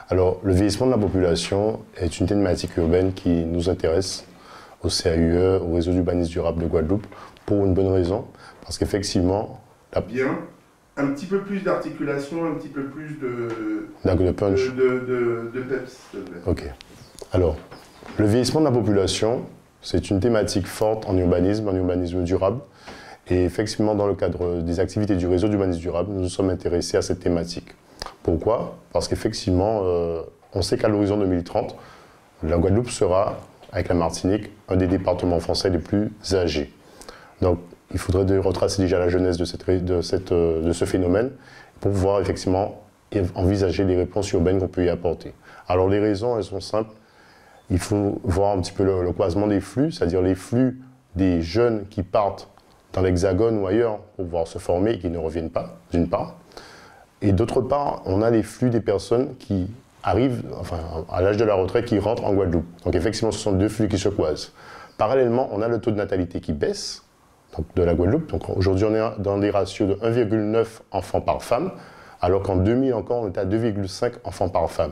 Alors, le vieillissement de la population est une thématique urbaine qui nous intéresse au CAUE, au réseau d'urbanisme durable de Guadeloupe, pour une bonne raison, parce qu'effectivement... Bien, un petit peu plus d'articulation, un petit peu plus de punch. De peps. Ok. Alors, le vieillissement de la population, c'est une thématique forte en urbanisme durable. Et effectivement, dans le cadre des activités du réseau d'urbanisme durable, nous nous sommes intéressés à cette thématique. Pourquoi? Parce qu'effectivement, on sait qu'à l'horizon 2030, la Guadeloupe sera, avec la Martinique, un des départements français les plus âgés. Donc, il faudrait retracer déjà la jeunesse de ce phénomène pour pouvoir effectivement envisager les réponses urbaines qu'on peut y apporter. Alors, les raisons, elles sont simples. Il faut voir un petit peu le croisement des flux, c'est-à-dire les flux des jeunes qui partent dans l'Hexagone ou ailleurs pour pouvoir se former et qui ne reviennent pas, d'une part. Et d'autre part, on a les flux des personnes qui arrivent à l'âge de la retraite, qui rentrent en Guadeloupe. Donc effectivement, ce sont deux flux qui se croisent. Parallèlement, on a le taux de natalité qui baisse donc de la Guadeloupe. Donc aujourd'hui, on est dans des ratios de 1,9 enfants par femme, alors qu'en 2000 encore, on était à 2,5 enfants par femme.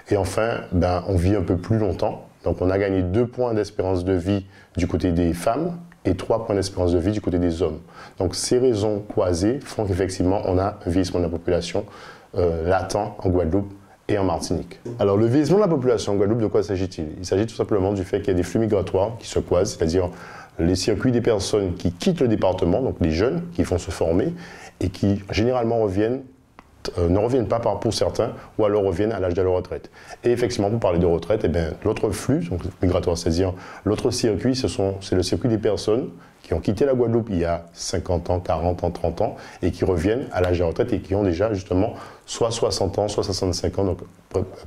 Et enfin, on vit un peu plus longtemps. Donc on a gagné 2 points d'espérance de vie du côté des femmes et 3 points d'espérance de vie du côté des hommes. Donc ces raisons croisées font qu'effectivement on a un vieillissement de la population latent en Guadeloupe et en Martinique. Alors le vieillissement de la population en Guadeloupe, de quoi s'agit-il? Il s'agit tout simplement du fait qu'il y a des flux migratoires qui se croisent, c'est-à-dire les circuits des personnes qui quittent le département, donc les jeunes qui vont se former et qui généralement ne reviennent pas pour certains, ou alors reviennent à l'âge de la retraite. Et effectivement, pour parler de retraite, l'autre flux donc migratoire, c'est-à-dire l'autre circuit, c'est le circuit des personnes qui ont quitté la Guadeloupe il y a 50 ans, 40 ans, 30 ans, et qui reviennent à l'âge de la retraite et qui ont déjà justement soit 60 ans, soit 65 ans, donc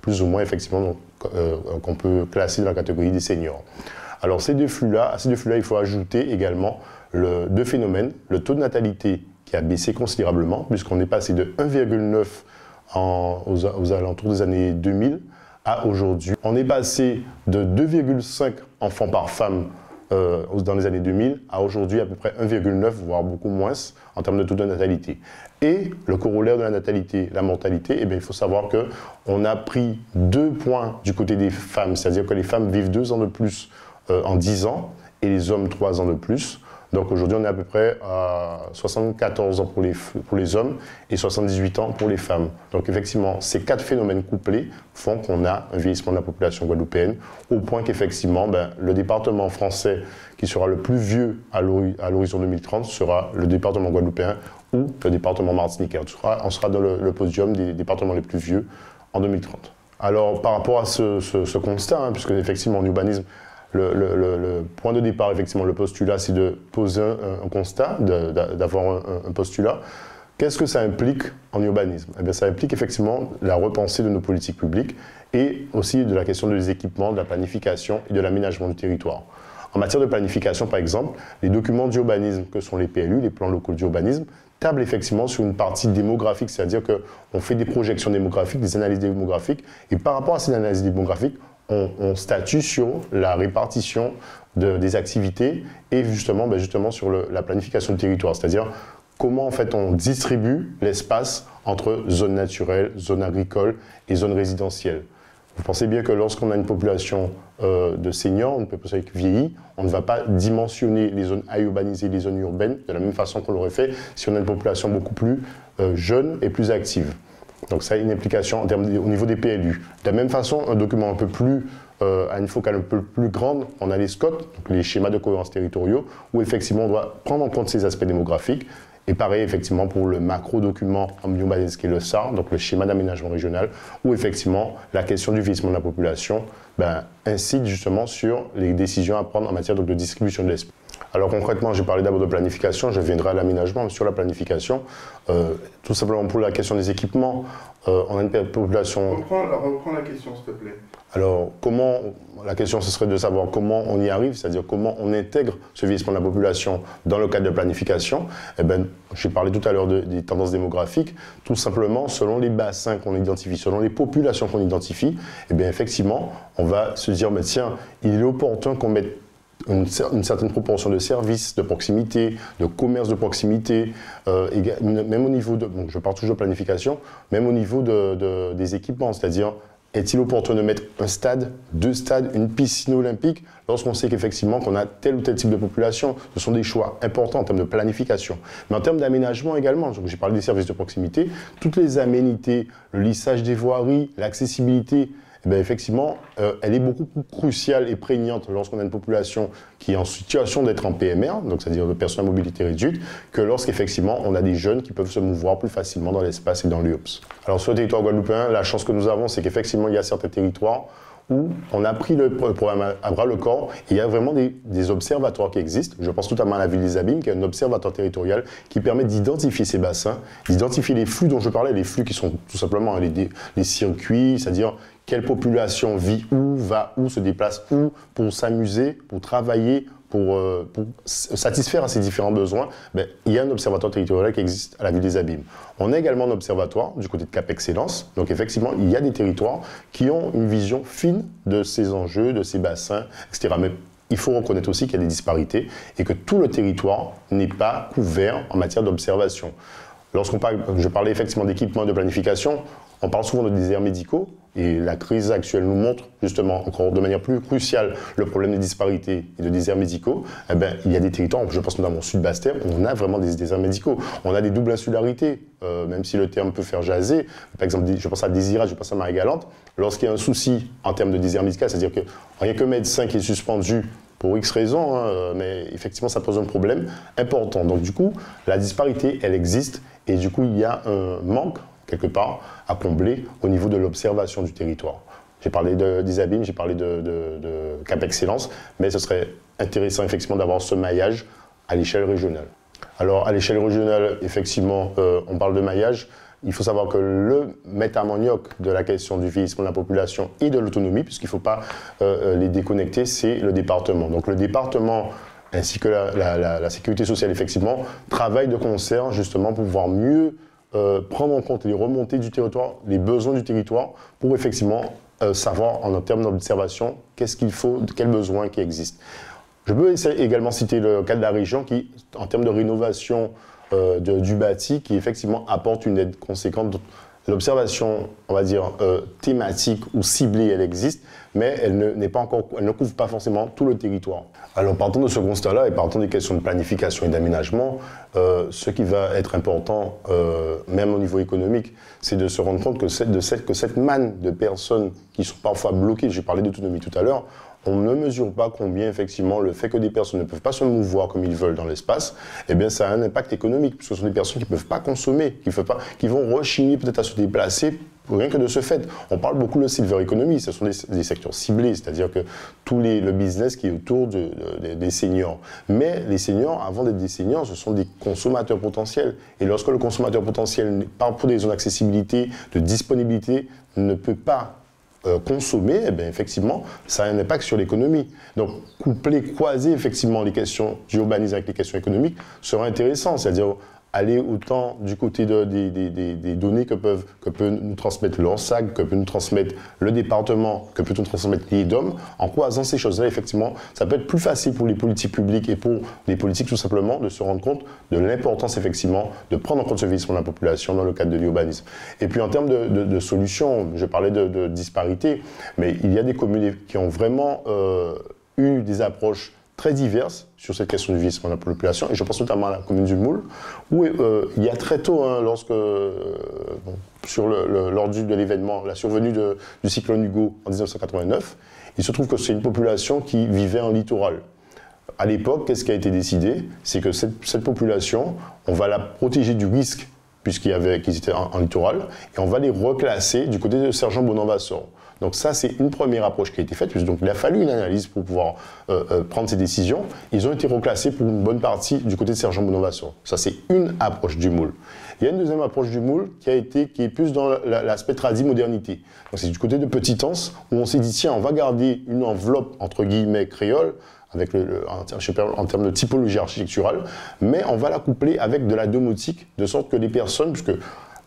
plus ou moins effectivement qu'on peut classer dans la catégorie des seniors. Alors à ces deux flux-là, il faut ajouter également deux phénomènes, le taux de natalité qui a baissé considérablement, puisqu'on est passé de 1,9 aux alentours des années 2000 à aujourd'hui. On est passé de 2,5 enfants par femme dans les années 2000 à aujourd'hui à peu près 1,9, voire beaucoup moins en termes de taux de natalité. Et le corollaire de la natalité, la mortalité, il faut savoir qu'on a pris 2 points du côté des femmes, c'est-à-dire que les femmes vivent 2 ans de plus en 10 ans et les hommes 3 ans de plus. Donc aujourd'hui, on est à peu près à 74 ans pour les hommes et 78 ans pour les femmes. Donc effectivement, ces 4 phénomènes couplés font qu'on a un vieillissement de la population guadeloupéenne, au point qu'effectivement, le département français qui sera le plus vieux à l'horizon 2030 sera le département guadeloupéen ou le département martiniquais. On sera dans le podium des départements les plus vieux en 2030. Alors par rapport à ce constat, puisque effectivement en urbanisme, le point de départ, effectivement, le postulat, c'est de poser un constat, d'avoir un postulat. Qu'est-ce que ça implique en urbanisme? Ça implique effectivement la repensée de nos politiques publiques et aussi de la question des équipements, de la planification et de l'aménagement du territoire. En matière de planification, par exemple, les documents d'urbanisme que sont les PLU, les plans locaux d'urbanisme, tablent effectivement sur une partie démographique, c'est-à-dire qu'on fait des projections démographiques, des analyses démographiques, et par rapport à ces analyses démographiques, on statue sur la répartition des activités et justement sur la planification du territoire, c'est-à-dire comment en fait on distribue l'espace entre zones naturelles, zones agricoles et zones résidentielles. Vous pensez bien que lorsqu'on a une population de seniors, une population vieillie, on ne va pas dimensionner les zones à urbaniser, les zones urbaines, de la même façon qu'on l'aurait fait si on a une population beaucoup plus jeune et plus active. Donc ça a une implication au niveau des PLU. De la même façon, un document un peu plus, à une focale un peu plus grande, on a les SCOT, donc les schémas de cohérence territoriaux, où effectivement on doit prendre en compte ces aspects démographiques. Et pareil effectivement pour le macro-document en urbanisme qui est le SAR, donc le schéma d'aménagement régional, où effectivement la question du vieillissement de la population incite justement sur les décisions à prendre en matière de distribution de l'espace. Alors concrètement, j'ai parlé d'abord de planification, je viendrai à l'aménagement. Sur la planification, tout simplement pour la question des équipements, on a une population... Reprends la question, s'il te plaît. Alors, la question, ce serait de savoir comment on y arrive, c'est-à-dire comment on intègre ce vieillissement de la population dans le cadre de planification. J'ai parlé tout à l'heure des tendances démographiques. Tout simplement, selon les bassins qu'on identifie, selon les populations qu'on identifie, effectivement, on va se dire, tiens, il est opportun qu'on mette une certaine proportion de services de proximité, de commerce de proximité, même au niveau de, je parle toujours de planification, même au niveau des équipements, c'est-à-dire est-il opportun de mettre un stade, 2 stades, une piscine olympique lorsqu'on sait qu'effectivement qu'on a tel ou tel type de population? Ce sont des choix importants en termes de planification. Mais en termes d'aménagement également, j'ai parlé des services de proximité, toutes les aménités, le lissage des voiries, l'accessibilité, eh bien, effectivement, elle est beaucoup plus cruciale et prégnante lorsqu'on a une population qui est en situation d'être en PMR, donc c'est-à-dire de personnes à mobilité réduite, que lorsqu'effectivement on a des jeunes qui peuvent se mouvoir plus facilement dans l'espace et dans l'UOPS. Alors sur le territoire guadeloupéen, la chance que nous avons, c'est qu'effectivement il y a certains territoires où on a pris le problème à bras le corps et il y a vraiment des observatoires qui existent. Je pense notamment à la ville des Abîmes, qui est un observatoire territorial qui permet d'identifier ces bassins, d'identifier les flux dont je parlais, les flux qui sont tout simplement les circuits, c'est-à-dire quelle population vit où, va où, se déplace où, pour s'amuser, pour travailler, pour satisfaire à ces différents besoins. Ben, il y a un observatoire territorial qui existe à la ville des Abîmes. On a également un observatoire du côté de Cap Excellence. Donc effectivement, il y a des territoires qui ont une vision fine de ces enjeux, de ces bassins, etc. Mais il faut reconnaître aussi qu'il y a des disparités et que tout le territoire n'est pas couvert en matière d'observation. Lorsqu'on parle, je parlais effectivement d'équipement et de planification, on parle souvent de déserts médicaux et la crise actuelle nous montre justement encore de manière plus cruciale le problème des disparités et de déserts médicaux. Eh bien, il y a des territoires, je pense notamment au sud Basse-Terre, où on a vraiment des déserts médicaux. On a des doubles insularités, même si le terme peut faire jaser. Par exemple, je pense à Désirat, je pense à Marie-Galante. Lorsqu'il y a un souci en termes de désert médical, c'est-à-dire qu'il n'y a que médecin qui est suspendu pour X raisons, hein, mais effectivement, ça pose un problème important. Donc du coup, la disparité, elle existe et du coup, il y a un manque quelque part à combler au niveau de l'observation du territoire. J'ai parlé des Abîmes, j'ai parlé de Cap Excellence, mais ce serait intéressant effectivement d'avoir ce maillage à l'échelle régionale. Alors à l'échelle régionale, effectivement, on parle de maillage. Il faut savoir que le métamanioc de la question du vieillissement de la population et de l'autonomie, puisqu'il ne faut pas les déconnecter, c'est le département. Donc le département ainsi que la sécurité sociale, effectivement, travaillent de concert justement pour pouvoir mieux prendre en compte les remontées du territoire, les besoins du territoire, pour effectivement savoir en termes d'observation qu'est-ce qu'il faut, quels besoins qui existent. Je peux également citer le cas de la région qui, en termes de rénovation du bâti, qui effectivement apporte une aide conséquente. L'observation, on va dire, thématique ou ciblée, elle existe, mais elle ne couvre pas forcément tout le territoire. Alors, partant de ce constat-là et partant des questions de planification et d'aménagement, ce qui va être important, même au niveau économique, c'est de se rendre compte que cette manne de personnes qui sont parfois bloquées, j'ai parlé d'autonomie tout à l'heure, on ne mesure pas combien, effectivement, le fait que des personnes ne peuvent pas se mouvoir comme ils veulent dans l'espace, eh bien, ça a un impact économique, puisque ce sont des personnes qui ne peuvent pas consommer, qui vont rechigner peut-être à se déplacer, rien que de ce fait. On parle beaucoup de silver economy, ce sont des secteurs ciblés, c'est-à-dire que le business qui est autour des seniors. Mais les seniors, avant d'être des seniors, ce sont des consommateurs potentiels. Et lorsque le consommateur potentiel, pour des zones d'accessibilité, de disponibilité, ne peut pas consommer, eh bien, effectivement, ça a un impact sur l'économie. Donc, croiser effectivement les questions d'urbanisme avec les questions économiques sera intéressant, c'est-à-dire aller autant du côté des données que peut nous transmettre l'ORSAG, que peut nous transmettre le département, que peut nous transmettre l'IEDOM. En croisant ces choses-là, effectivement, ça peut être plus facile pour les politiques publiques et pour les politiques tout simplement de se rendre compte de l'importance effectivement de prendre en compte ce vieillissement de la population dans le cadre de l'urbanisme. Et puis en termes de solutions, je parlais de disparité, mais il y a des communes qui ont vraiment eu des approches très diverses sur cette question du vieillissement de la population, et je pense notamment à la commune du Moule, où il y a très tôt, hein, lors de l'événement, la survenue du cyclone Hugo en 1989, il se trouve que c'est une population qui vivait en littoral. À l'époque, qu'est-ce qui a été décidé? C'est que cette population, on va la protéger du risque, qu'ils étaient en littoral, et on va les reclasser du côté de Sergent-Bonan-Vassor. Donc ça, c'est une première approche qui a été faite. Donc il a fallu une analyse pour pouvoir prendre ces décisions. Ils ont été reclassés pour une bonne partie du côté de Sergent-Bonan-Vassor. Ça, c'est une approche du Moule. Il y a une deuxième approche du Moule qui est plus dans l'aspect tradi-modernité. Donc c'est du côté de Petitance où on s'est dit, tiens, on va garder une enveloppe, entre guillemets, créole, avec en termes de typologie architecturale, mais on va la coupler avec de la domotique, de sorte que les personnes, puisque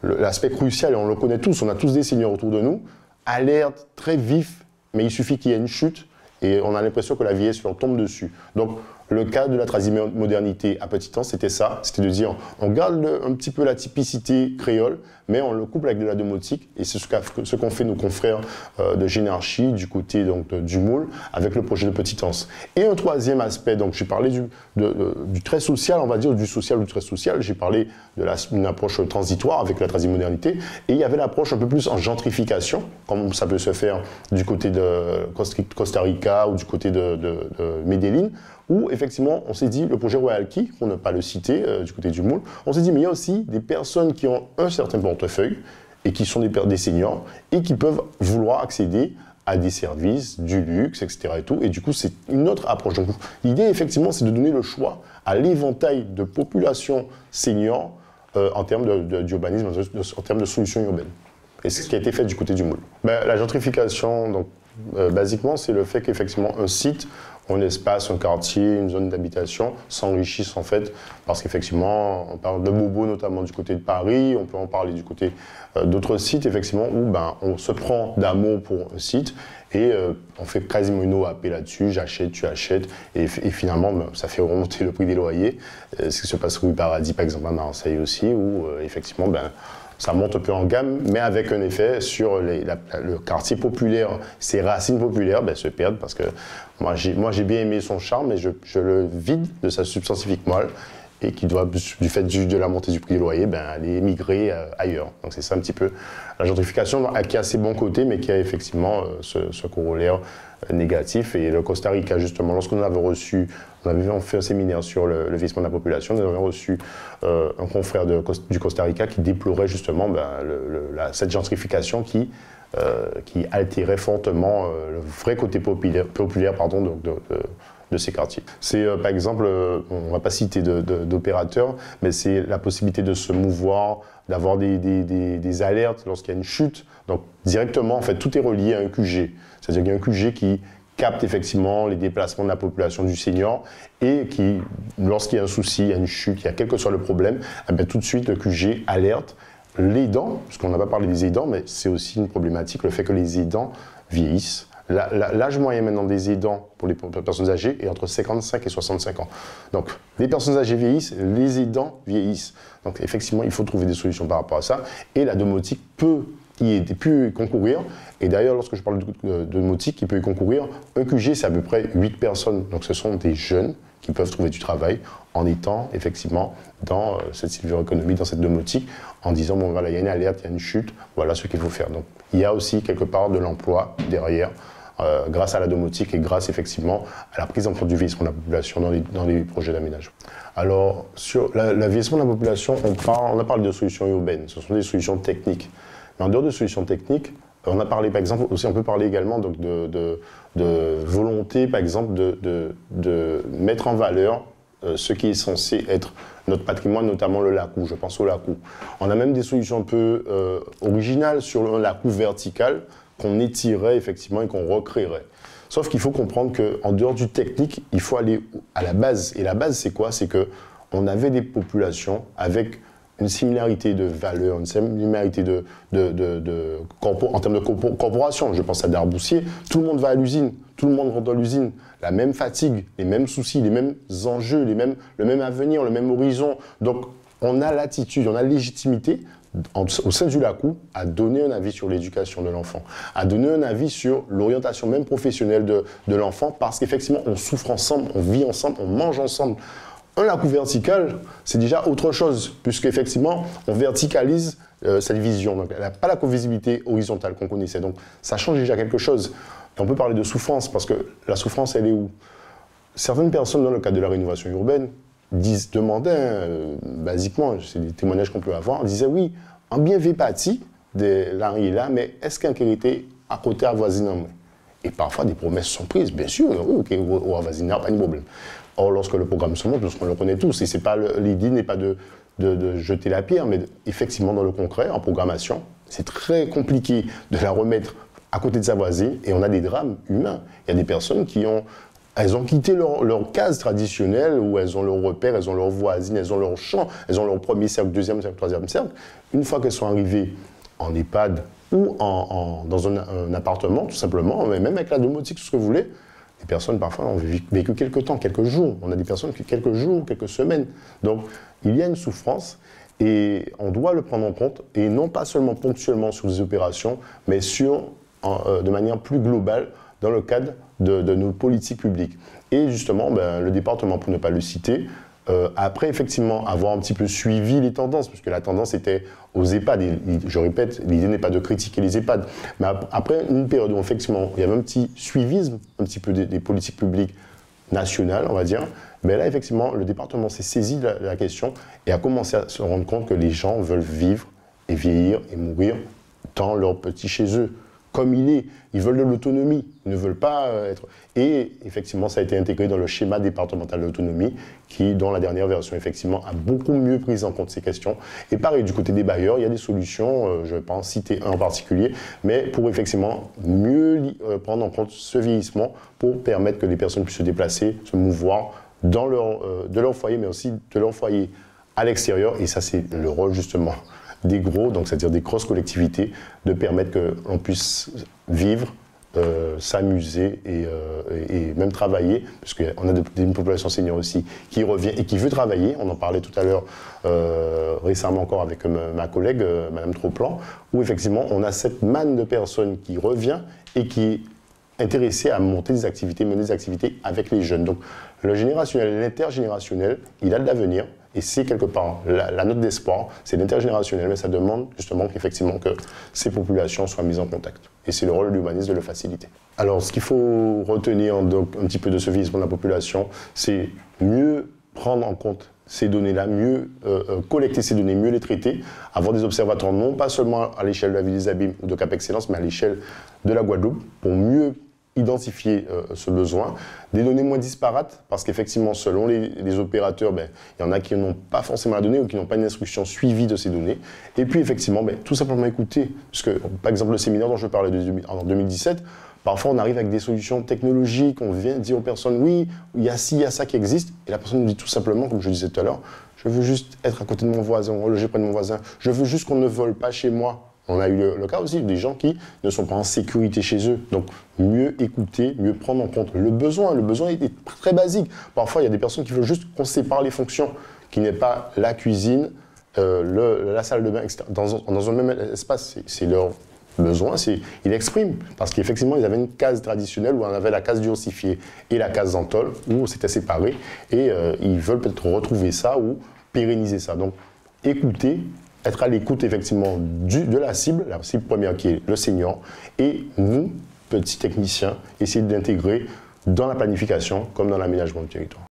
l'aspect crucial, et on le connaît tous, on a tous des seniors autour de nous, alerte, très vif, mais il suffit qu'il y ait une chute et on a l'impression que la vieillesse leur tombe dessus. Donc, le cas de la modernité à petit temps, c'était ça, c'était de dire on garde un petit peu la typicité créole, mais on le couple avec de la domotique, et c'est ce qu'ont fait nos confrères de Génarchie, du côté donc, du Moule, avec le projet de Petitance. Et un troisième aspect, donc j'ai parlé du trait social, on va dire, du social ou du trait social, j'ai parlé d'une approche transitoire avec la modernité, et il y avait l'approche un peu plus en gentrification, comme ça peut se faire du côté de Costa Rica ou du côté de Medellín, où effectivement on s'est dit, le projet Royal Key, pour ne pas le citer, du côté du Moule, on s'est dit mais il y a aussi des personnes qui ont un certain portefeuille et qui sont des seniors et qui peuvent vouloir accéder à des services, du luxe, etc. Et tout. Et du coup, c'est une autre approche. Donc l'idée effectivement, c'est de donner le choix à l'éventail de populations seniors en termes d'urbanisme, en termes de solutions urbaines. Et c'est ce qui a été fait du côté du Moule. La gentrification, donc, basiquement, c'est le fait qu'effectivement un site, un espace, un quartier, une zone d'habitation s'enrichissent en fait, parce qu'effectivement, on parle de Bobo notamment du côté de Paris, on peut en parler du côté d'autres sites, effectivement, où on se prend d'amour pour un site et on fait quasiment une OAP là-dessus, j'achète, tu achètes, et finalement, ça fait remonter le prix des loyers. Ce qui se passe rue Paradis, par exemple, à Marseille aussi, où effectivement, ça monte un peu en gamme, mais avec un effet sur le quartier populaire, ses racines populaires se perdent, parce que moi j'ai bien aimé son charme, mais je le vide de sa substance moelle, et qui doit, du fait de la montée du prix des loyers, aller migrer ailleurs. Donc c'est ça un petit peu la gentrification, qui a ses bons côtés, mais qui a effectivement ce corollaire négatif. Et le Costa Rica, justement, lorsqu'on avait reçu, on avait fait un séminaire sur le vieillissement de la population, nous avions reçu un confrère du Costa Rica qui déplorait justement cette gentrification qui altérait fortement le vrai côté populaire de ces quartiers. C'est par exemple, on ne va pas citer d'opérateurs, mais c'est la possibilité de se mouvoir, d'avoir des alertes lorsqu'il y a une chute. Donc directement, en fait, tout est relié à un QG. C'est-à-dire qu'il y a un QG qui capte effectivement les déplacements de la population du senior et qui, lorsqu'il y a un souci, il y a une chute, il y a quel que soit le problème, tout de suite le QG alerte l'aidant, parce qu'on n'a pas parlé des aidants, mais c'est aussi une problématique, le fait que les aidants vieillissent. L'âge moyen maintenant des aidants pour les personnes âgées est entre 55 et 65 ans. Donc les personnes âgées vieillissent, les aidants vieillissent. Donc effectivement, il faut trouver des solutions par rapport à ça. Et la domotique peut y concourir. Et d'ailleurs, lorsque je parle de domotique, qui peut y concourir, un QG, c'est à peu près 8 personnes. Donc ce sont des jeunes qui peuvent trouver du travail en étant effectivement dans cette silver economy, dans cette domotique, en disant bon voilà, il y a une alerte, il y a une chute, voilà ce qu'il faut faire. Donc il y a aussi quelque part de l'emploi derrière, grâce à la domotique et grâce effectivement à la prise en compte du vieillissement de la population dans les projets d'aménagement. Alors sur le vieillissement de la population, on a parlé de solutions urbaines, ce sont des solutions techniques. Mais en dehors de solutions techniques, on a parlé par exemple aussi, on peut parler également donc de volonté par exemple de mettre en valeur ce qui est censé être notre patrimoine, notamment le lacou. Je pense au lacou. On a même des solutions un peu originales sur un lacou vertical qu'on étirerait effectivement et qu'on recréerait. Sauf qu'il faut comprendre qu'en dehors du technique, il faut aller à la base. Et la base, c'est quoi? C'est qu'on avait des populations avec une similarité de valeurs, une similarité en termes de corporation. Je pense à Darboussier, tout le monde va à l'usine, tout le monde rentre dans l'usine, la même fatigue, les mêmes soucis, les mêmes enjeux, le même avenir, le même horizon. Donc on a l'attitude, on a la légitimité au sein du lacou à donner un avis sur l'éducation de l'enfant, à donner un avis sur l'orientation même professionnelle de l'enfant, parce qu'effectivement on souffre ensemble, on vit ensemble, on mange ensemble. Un lacou vertical, c'est déjà autre chose, puisqu'effectivement, on verticalise cette vision. Donc, elle n'a pas la covisibilité horizontale qu'on connaissait. Donc, ça change déjà quelque chose. Et on peut parler de souffrance, parce que la souffrance, elle est où? Certaines personnes, dans le cadre de la rénovation urbaine, demandaient, basiquement, c'est des témoignages qu'on peut avoir, disaient oui, en bien vépati de l'arrière là, mais est-ce qu'un été à côté avoisinant? Et parfois, des promesses sont prises, bien sûr, oui, ok, au avoisinant, pas de problème. Or, lorsque le programme se monte, parce qu'on le connaît tous, et l'idée n'est pas de jeter la pierre, mais effectivement, dans le concret, en programmation, c'est très compliqué de la remettre à côté de sa voisine, et on a des drames humains. Il y a des personnes elles ont quitté leur case traditionnelle, où elles ont leur repère, elles ont leur voisine, elles ont leur champ, elles ont leur premier cercle, deuxième cercle, troisième cercle. Une fois qu'elles sont arrivées en EHPAD ou dans un appartement, tout simplement, même avec la domotique, tout ce que vous voulez, les personnes parfois ont vécu quelques temps, quelques jours. On a des personnes qui quelques jours, quelques semaines. Donc il y a une souffrance et on doit le prendre en compte, et non pas seulement ponctuellement sur des opérations, mais de manière plus globale dans le cadre de nos politiques publiques. Et justement, le département, pour ne pas le citer, après effectivement avoir un petit peu suivi les tendances, puisque la tendance était aux EHPAD, et je répète, l'idée n'est pas de critiquer les EHPAD, mais après une période où effectivement il y avait un petit suivisme, un petit peu des politiques publiques nationales, on va dire, mais là effectivement le département s'est saisi de la question et a commencé à se rendre compte que les gens veulent vivre et vieillir et mourir dans leur petit chez eux, comme il est. Ils veulent de l'autonomie, ils ne veulent pas être... Et effectivement, ça a été intégré dans le schéma départemental de l'autonomie, qui, dans la dernière version, effectivement, a beaucoup mieux pris en compte ces questions. Et pareil, du côté des bailleurs, il y a des solutions, je ne vais pas en citer un en particulier, mais pour effectivement mieux prendre en compte ce vieillissement, pour permettre que les personnes puissent se déplacer, se mouvoir dans de leur foyer, mais aussi de leur foyer à l'extérieur. Et ça, c'est le rôle, justement, des gros, donc c'est-à-dire des grosses collectivités, de permettre que l'on puisse vivre, s'amuser et même travailler, parce qu'on a une population senior aussi qui revient et qui veut travailler. On en parlait tout à l'heure récemment encore avec ma collègue, Madame Troplan, où effectivement on a cette manne de personnes qui revient et qui est intéressée à monter des activités, mener des activités avec les jeunes. Donc le générationnel et l'intergénérationnel, il a de l'avenir. Et c'est quelque part la note d'espoir, c'est l'intergénérationnel, mais ça demande justement qu'effectivement que ces populations soient mises en contact. Et c'est le rôle de l'humanisme de le faciliter. Alors ce qu'il faut retenir donc, un petit peu de ce vieillissement de la population, c'est mieux prendre en compte ces données-là, mieux collecter ces données, mieux les traiter, avoir des observateurs non pas seulement à l'échelle de la ville des Abîmes ou de Cap Excellence, mais à l'échelle de la Guadeloupe, pour mieux identifier ce besoin, des données moins disparates, parce qu'effectivement, selon les opérateurs, il y en a qui n'ont pas forcément la donnée ou qui n'ont pas une instruction suivie de ces données. Et puis, effectivement, tout simplement écouter. Parce que, par exemple, le séminaire dont je parlais en 2017, parfois on arrive avec des solutions technologiques, on vient dire aux personnes, oui, il y a ci, il y a ça qui existe, et la personne nous dit tout simplement, comme je disais tout à l'heure, je veux juste être à côté de mon voisin, reloger près de mon voisin, je veux juste qu'on ne vole pas chez moi. On a eu le cas aussi des gens qui ne sont pas en sécurité chez eux. Donc, mieux écouter, mieux prendre en compte le besoin. Le besoin est très basique. Parfois, il y a des personnes qui veulent juste qu'on sépare les fonctions, qui n'est pas la cuisine, la salle de bain, etc. Dans un même espace. C'est leur besoin, ils l'expriment. Parce qu'effectivement, ils avaient une case traditionnelle où on avait la case diversifiée et la case Zantol, où c'était séparé. Et ils veulent peut-être retrouver ça ou pérenniser ça. Donc, écouter, être à l'écoute effectivement de la cible première qui est le senior, et nous, petits techniciens, essayer d'intégrer dans la planification comme dans l'aménagement du territoire.